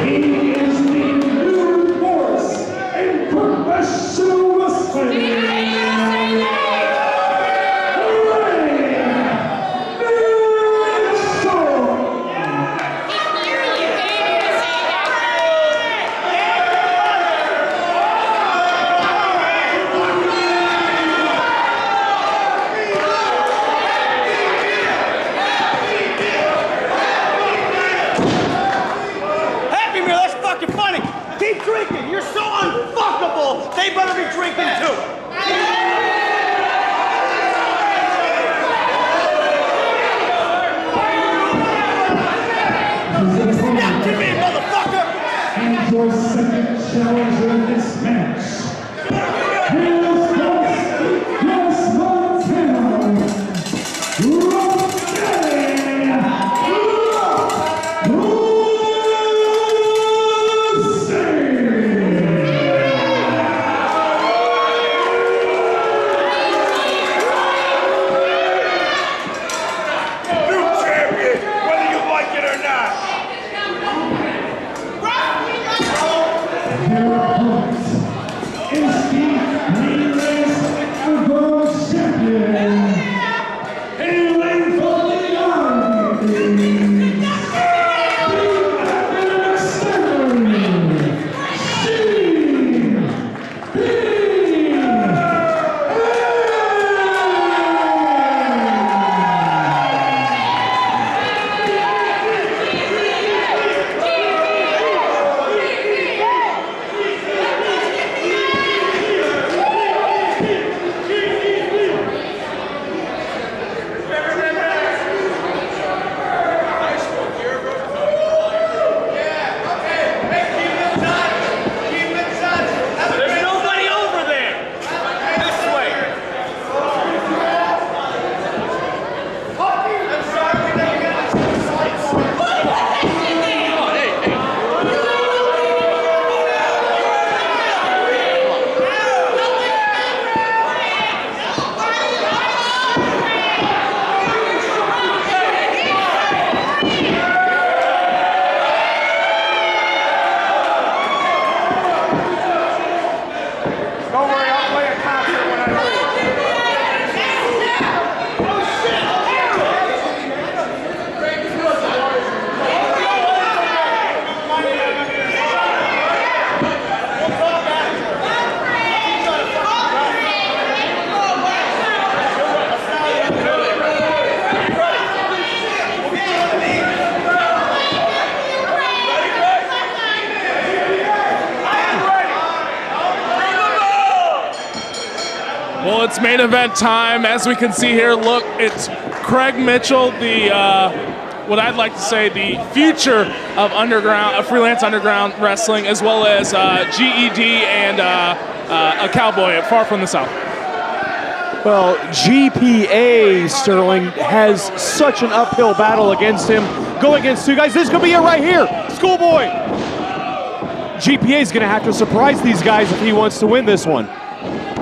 He is the new force in professional wrestling. Keep drinking! You're so unfuckable! They better be drinking too! Step to me, motherfucker! And your second challenger in this match. Here's Cross Montana. Ruff. Well, it's main event time. As we can see here, look, it's Craig Mitchell, the what I'd like to say the future of freelance underground wrestling, as well as GED and a cowboy far from the south. Well, GPA, Sterling, has such an uphill battle against him. Go against two guys. This could be it right here. Schoolboy. GPA is going to have to surprise these guys if he wants to win this one.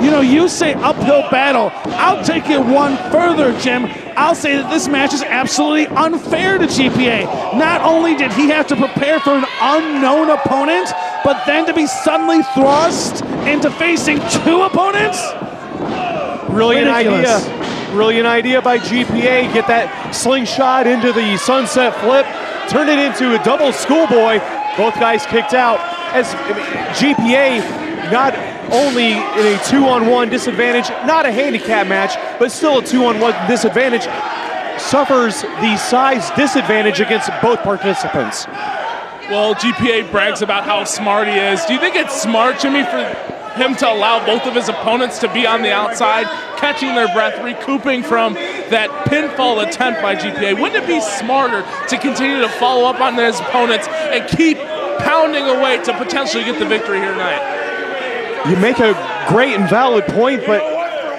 You know, you say uphill battle. I'll take it one further, Jim. I'll say that this match is absolutely unfair to GPA. Not only did he have to prepare for an unknown opponent, but then to be suddenly thrust into facing two opponents? Brilliant Ridiculous. idea. Brilliant idea by GPA. Get that slingshot into the sunset flip. Turn it into a double schoolboy. Both guys kicked out. As GPA not only in a 2-on-1 disadvantage, not a handicap match, but still a 2-on-1 disadvantage, suffers the size disadvantage against both participants. Well, GPA brags about how smart he is. Do you think it's smart, Jimmy, for him to allow both of his opponents to be on the outside, catching their breath, recouping from that pinfall attempt by GPA? Wouldn't it be smarter to continue to follow up on his opponents and keep pounding away to potentially get the victory here tonight? You make a great and valid point, but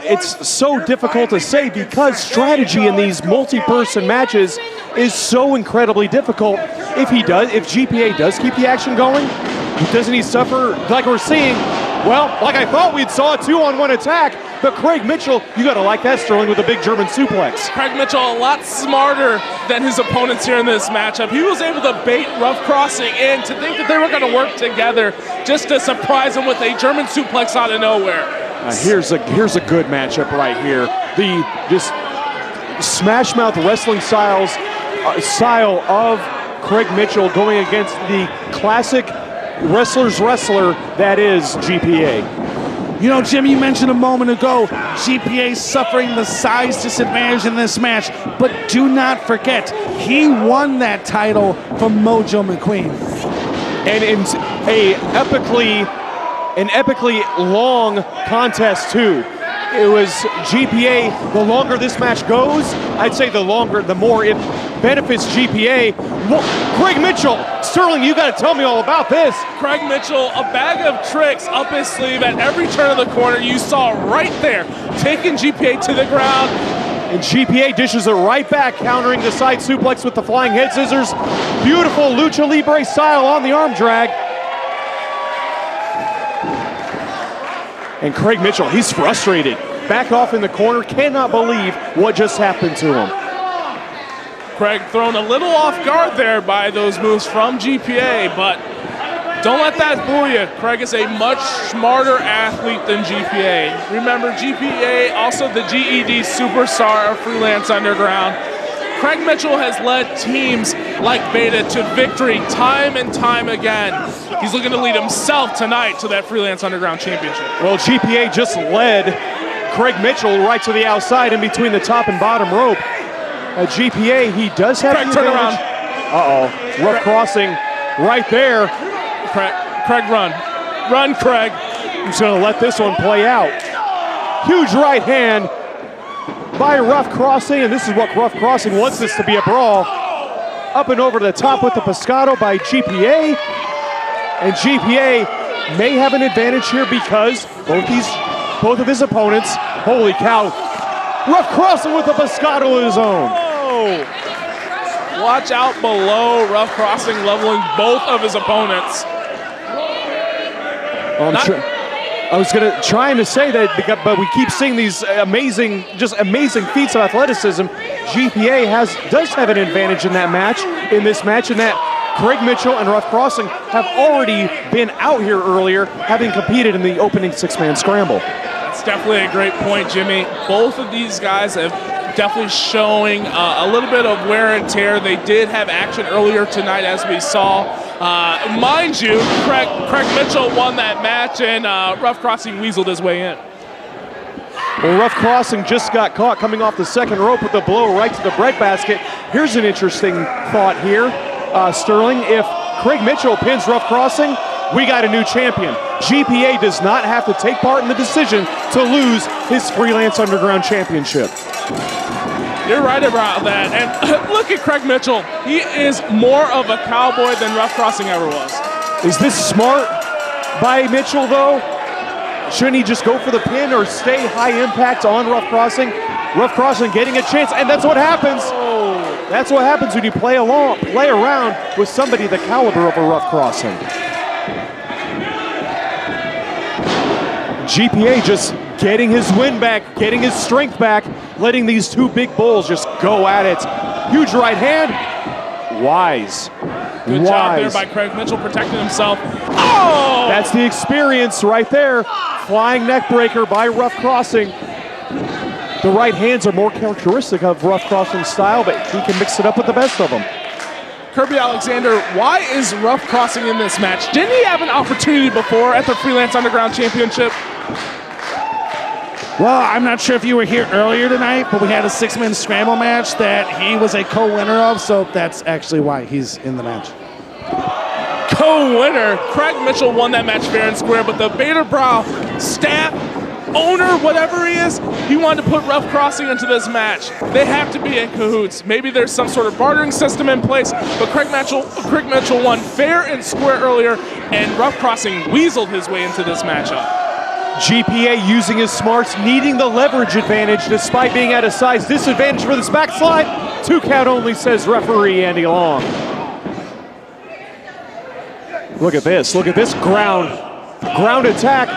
it's so difficult to say because strategy in these multi-person matches is so incredibly difficult. If GPA does keep the action going, doesn't he suffer, like we're seeing, well, like I thought we'd saw a 2-on-1 attack. But Craig Mitchell, you got to like that, Sterling, with a big German suplex. Craig Mitchell a lot smarter than his opponents here in this matchup. He was able to bait Ruff Crossing in to think that they were going to work together just to surprise him with a German suplex out of nowhere. Here's a good matchup right here. The just smash mouth wrestling style of Craig Mitchell going against the classic wrestler's wrestler that is GPA. You know, Jim, you mentioned a moment ago, GPA suffering the size disadvantage in this match, but do not forget, he won that title from Mojo McQueen. And in an epically long contest too. It was GPA, the longer this match goes, I'd say the more it benefits GPA. Craig Mitchell, Sterling, you got to tell me all about this. Craig Mitchell, a bag of tricks up his sleeve at every turn of the corner. You saw right there, taking GPA to the ground. And GPA dishes it right back, countering the side suplex with the flying head scissors. Beautiful lucha libre style on the arm drag. And Craig Mitchell, he's frustrated. Back off in the corner, cannot believe what just happened to him. Craig thrown a little off guard there by those moves from GPA, but don't let that fool you. Craig is a much smarter athlete than GPA. Remember, GPA, also the GED superstar of Freelance Underground. Craig Mitchell has led teams like Beta to victory time and time again. He's looking to lead himself tonight to that Freelance Underground Championship. Well, GPA just led Craig Mitchell right to the outside in between the top and bottom rope. GPA, he does have Craig, the turn advantage. around. Ruff Crossing right there. Craig, run. Run, Craig. He's going to let this one play out. Huge right hand by Ruff Crossing, and this is what Ruff Crossing wants this to be, a brawl. Up and over to the top with the Pescado by GPA. And GPA may have an advantage here because both of his opponents, holy cow, Ruff Crossing with the Pescado of his own. Watch out below. Ruff Crossing leveling both of his opponents. I was trying to say that, but we keep seeing these amazing feats of athleticism. GPA does have an advantage in this match, in that Craig Mitchell and Ruff Crossing have already been out here earlier, having competed in the opening six-man scramble. That's definitely a great point, Jimmy. Both of these guys have definitely showing a little bit of wear and tear. They did have action earlier tonight, as we saw. Mind you, Craig Mitchell won that match, and Ruff Crossing weaseled his way in. Well, Ruff Crossing just got caught coming off the second rope with a blow right to the breadbasket. Here's an interesting thought here, Sterling. If Craig Mitchell pins Ruff Crossing, we got a new champion. GPA does not have to take part in the decision to lose his Freelance Underground Championship. You're right about that. And look at Craig Mitchell. He is more of a cowboy than Ruff Crossing ever was. Is this smart by Mitchell, though? Shouldn't he just go for the pin or stay high impact on Ruff Crossing? Ruff Crossing getting a chance, and that's what happens. That's what happens when you play around with somebody the caliber of a Ruff Crossing. GPA just getting his win back, getting his strength back, letting these two big bulls just go at it. Huge right hand. Wise. Good job there by Craig Mitchell protecting himself. Oh! That's the experience right there. Flying neck breaker by Ruff Crossing. The right hands are more characteristic of Ruff Crossing's style, but he can mix it up with the best of them. Kirby Alexander, why is Ruff Crossing in this match? Didn't he have an opportunity before at the Freelance Underground Championship? Well, I'm not sure if you were here earlier tonight, but we had a six-man scramble match that he was a co-winner of, so that's actually why he's in the match. Co-winner. Craig Mitchell won that match fair and square, but the Baderbrawl staff, owner, whatever he is, he wanted to put Ruff Crossing into this match. They have to be in cahoots. Maybe there's some sort of bartering system in place, but Craig Mitchell won fair and square earlier, and Ruff Crossing weaseled his way into this matchup. GPA using his smarts, needing the leverage advantage despite being at a size disadvantage for this backslide. 2 count only, says referee Andy Long. Look at this ground attack.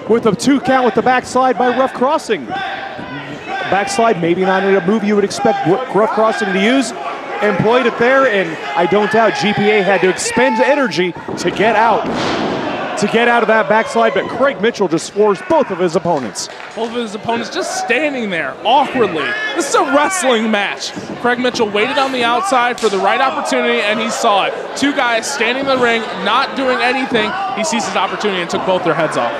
with a 2 count with the backslide by Ruff crossing. Backslide, maybe not a move you would expect Ruff crossing to use. Employed it there, and I don't doubt GPA had to expend energy to get out of that backslide, but Craig Mitchell just floors both of his opponents. Both of his opponents just standing there awkwardly. This is a wrestling match. Craig Mitchell waited on the outside for the right opportunity, and he saw it. 2 guys standing in the ring, not doing anything. He seized his opportunity and took both their heads off.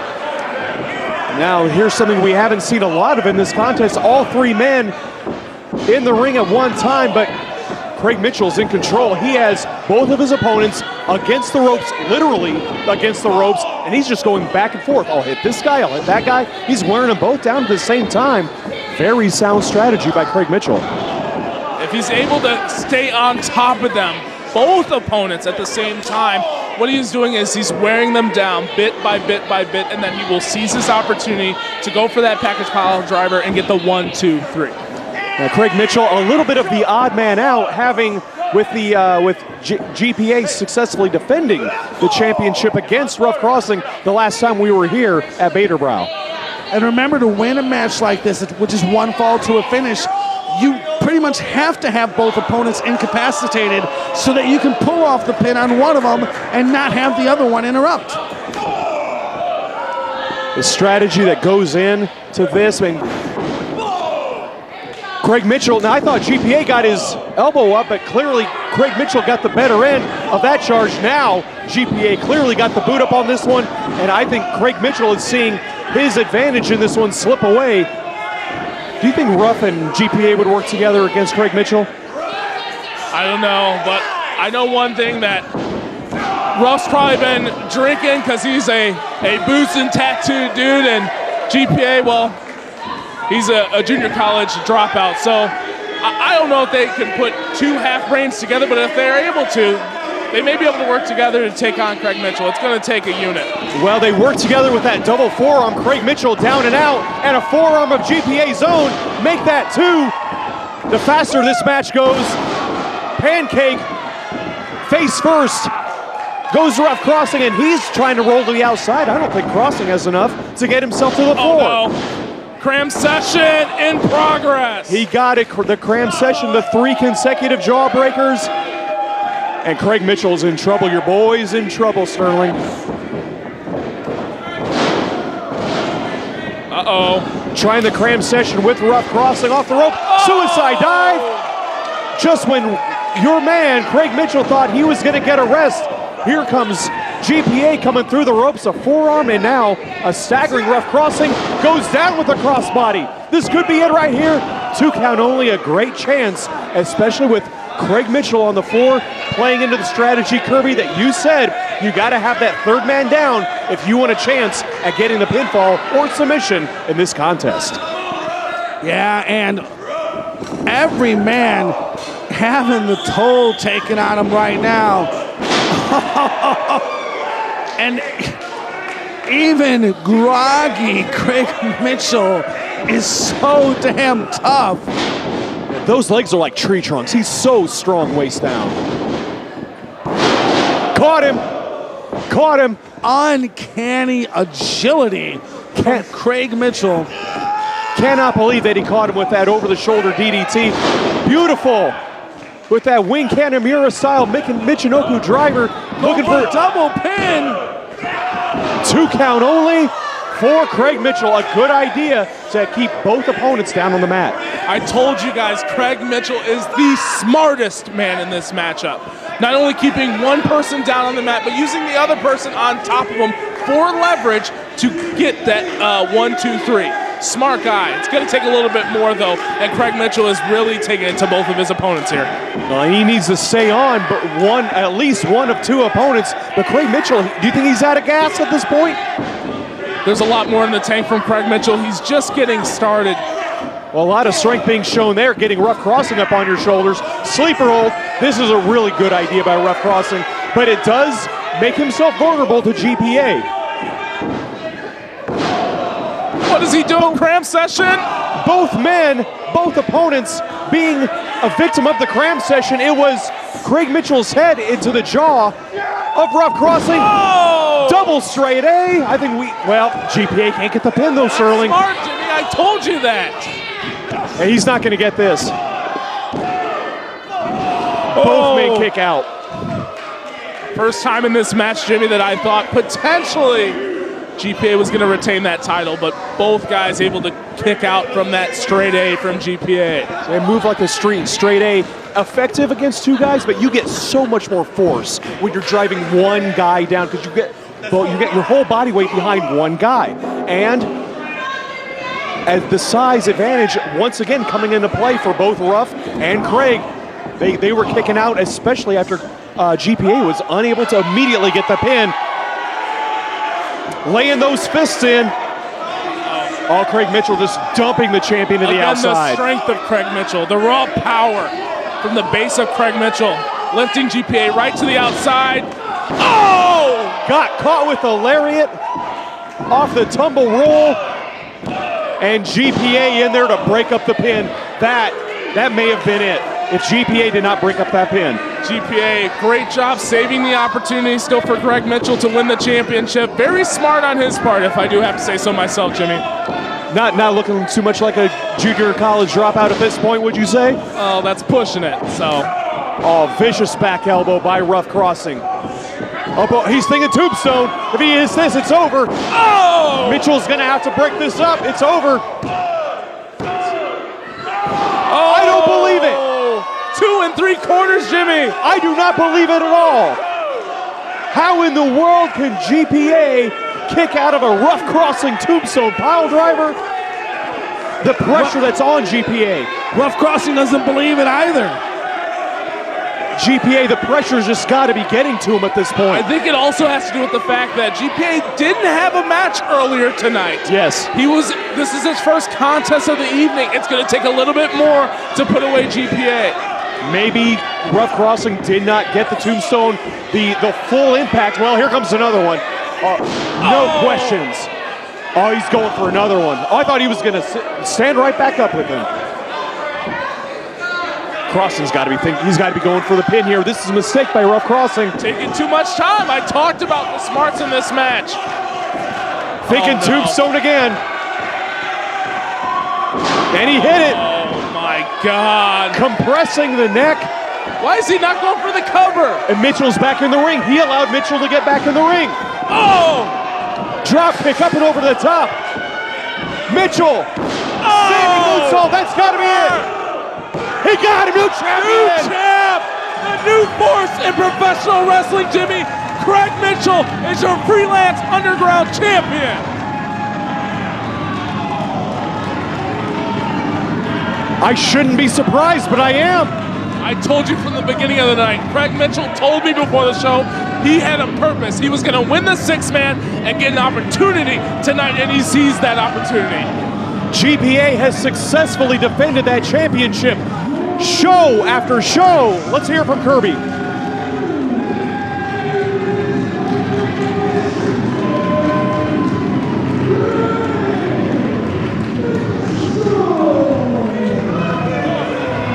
Now, here's something we haven't seen a lot of in this contest. All 3 men in the ring at one time, but Craig Mitchell's in control. He has both of his opponents against the ropes, literally against the ropes, and he's just going back and forth. I'll hit this guy, I'll hit that guy. He's wearing them both down at the same time. Very sound strategy by Craig Mitchell. If he's able to stay on top of them, both opponents at the same time, what he's doing is he's wearing them down bit by bit by bit, and then he will seize his opportunity to go for that package pile driver and get the 1, 2, 3. Now Craig Mitchell, a little bit of the odd man out, having with GPA successfully defending the championship against Ruff Crossing the last time we were here at Baderbrawl. And remember, to win a match like this, which is 1 fall to a finish, you pretty much have to have both opponents incapacitated so that you can pull off the pin on one of them and not have the other one interrupt. The strategy that goes in to this, I mean, Craig Mitchell, now I thought GPA got his elbow up, but clearly Craig Mitchell got the better end of that charge. Now GPA clearly got the boot up on this one, and I think Craig Mitchell is seeing his advantage in this one slip away. Do you think Ruff and GPA would work together against Craig Mitchell? I don't know, but I know one thing, that Ruff's probably been drinking because he's a boots and tattooed dude, and GPA, well, he's a junior college dropout. So I don't know if they can put 2 half-brains together, but if they're able to, they may be able to work together to take on Craig Mitchell. It's going to take a unit. Well, they work together with that double forearm. Craig Mitchell down and out, and a forearm of GPA's own. Make that 2. The faster this match goes, Pancake, face first, goes Ruff Crossing, and he's trying to roll to the outside. I don't think Crossing has enough to get himself to the floor. Oh, no. Cram session in progress. He got it, the cram session, the 3 consecutive jawbreakers. And Craig Mitchell's in trouble. Your boy's in trouble, Sterling. Uh-oh. Trying the cram session with Ruff Crossing off the rope. Suicide dive. Just when your man, Craig Mitchell, thought he was going to get a rest, here comes GPA coming through the ropes, a forearm, and now a staggering Ruff Crossing. Goes down with a crossbody. This could be it right here. 2 count only, a great chance, especially with Craig Mitchell on the floor, playing into the strategy, Kirby, that you said you got to have that 3rd man down if you want a chance at getting the pinfall or submission in this contest. Yeah, and every man having the toll taken on him right now. And even groggy Craig Mitchell is so damn tough. Those legs are like tree trunks. He's so strong waist down. Caught him. Caught him. Uncanny agility from Craig Mitchell. Cannot believe that he caught him with that over-the-shoulder DDT. Beautiful. With that wing Kanemaru style Michinoku driver. Looking for double pin. 2 count only for Craig Mitchell. A good idea to keep both opponents down on the mat. I told you guys, Craig Mitchell is the smartest man in this matchup. Not only keeping one person down on the mat, but using the other person on top of him for leverage to get that 1, 2, 3. Smart guy. It's going to take a little bit more, though, and Craig Mitchell is really taking it to both of his opponents here. Well, he needs to stay on, but at least one of 2 opponents. But Craig Mitchell, do you think he's out of gas at this point? There's a lot more in the tank from Craig Mitchell. He's just getting started. Well, a lot of strength being shown there, getting Ruff Crossing up on your shoulders. Sleeper hold. This is a really good idea by Ruff Crossing, but it does make himself vulnerable to GPA. What is he doing? Cram session? Both men, both opponents being a victim of the cram session. It was Craig Mitchell's head into the jaw of Ruff Crossing. Oh! double straight A. I think GPA can't get the pin though, Sterling. Smart, Jimmy. I told you that. And he's not going to get this. Both may kick out. First time in this match, Jimmy, that I thought potentially GPA was going to retain that title, but both guys able to kick out from that straight A from GPA. They move like a straight A. Effective against two guys, but you get so much more force when you're driving one guy down because you get your whole body weight behind one guy. And as the size advantage once again coming into play for both Ruff and Craig. They were kicking out, especially after GPA was unable to immediately get the pin. Laying those fists in. Oh, Craig Mitchell just dumping the champion to the outside. The strength of Craig Mitchell, the raw power from the base of Craig Mitchell, lifting GPA right to the outside. Oh! Got caught with a lariat off the tumble roll. And GPA in there to break up the pin. That may have been it if GPA did not break up that pin. GPA, great job saving the opportunity still for Craig Mitchell to win the championship. Very smart on his part, if I do have to say so myself, Jimmy. Not looking too much like a junior college dropout at this point, would you say? Oh, that's pushing it, so. Oh, vicious back elbow by Ruff crossing. Oh, he's thinking tombstone. If he is this, it's over. Oh! Mitchell's gonna have to break this up. It's over. Oh! I don't believe it. 2 3/4, Jimmy. I do not believe it at all. How in the world can GPA kick out of a Ruff crossing tombstone pile driver? The pressure that's on GPA. Ruff crossing doesn't believe it either. GPA, the pressure's just got to be getting to him at this point. I think it also has to do with the fact that GPA didn't have a match earlier tonight. Yes. This is his first contest of the evening. It's going to take a little bit more to put away GPA. Maybe Ruff crossing did not get the tombstone, the full impact. Well, here comes another one. No questions. Oh, he's going for another one. Oh, I thought he was going to stand right back up with him. Crossing's got to be thinking, he's got to be going for the pin here. This is a mistake by Ruff crossing. Taking too much time. I talked about the smarts in this match. Thinking tombstone again. And he hit it. Oh my God. Compressing the neck. Why is he not going for the cover? And Mitchell's back in the ring. He allowed Mitchell to get back in the ring. Oh! Drop kick up and over the top. Mitchell. Standing moonsault. That's got to be it. He got him, new champion! New champ! The new force in professional wrestling, Jimmy! Craig Mitchell is your Freelance Underground champion! I shouldn't be surprised, but I am. I told you from the beginning of the night, Craig Mitchell told me before the show he had a purpose. He was going to win the six-man and get an opportunity tonight, and he seized that opportunity. GPA has successfully defended that championship. Show after show. Let's hear from Kirby.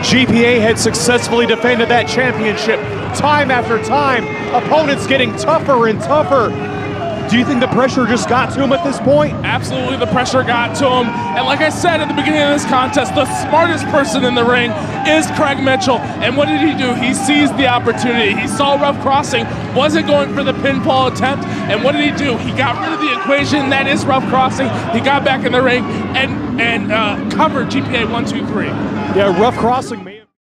GPA had successfully defended that championship time after time. Opponents getting tougher and tougher. Do you think the pressure just got to him at this point? Absolutely, the pressure got to him. And like I said at the beginning of this contest, the smartest person in the ring is Craig Mitchell. And what did he do? He seized the opportunity. He saw Ruff crossing, wasn't going for the pinfall attempt. And what did he do? He got rid of the equation. That is Ruff crossing. He got back in the ring and covered GPA 1, 2, 3. Yeah, Ruff crossing made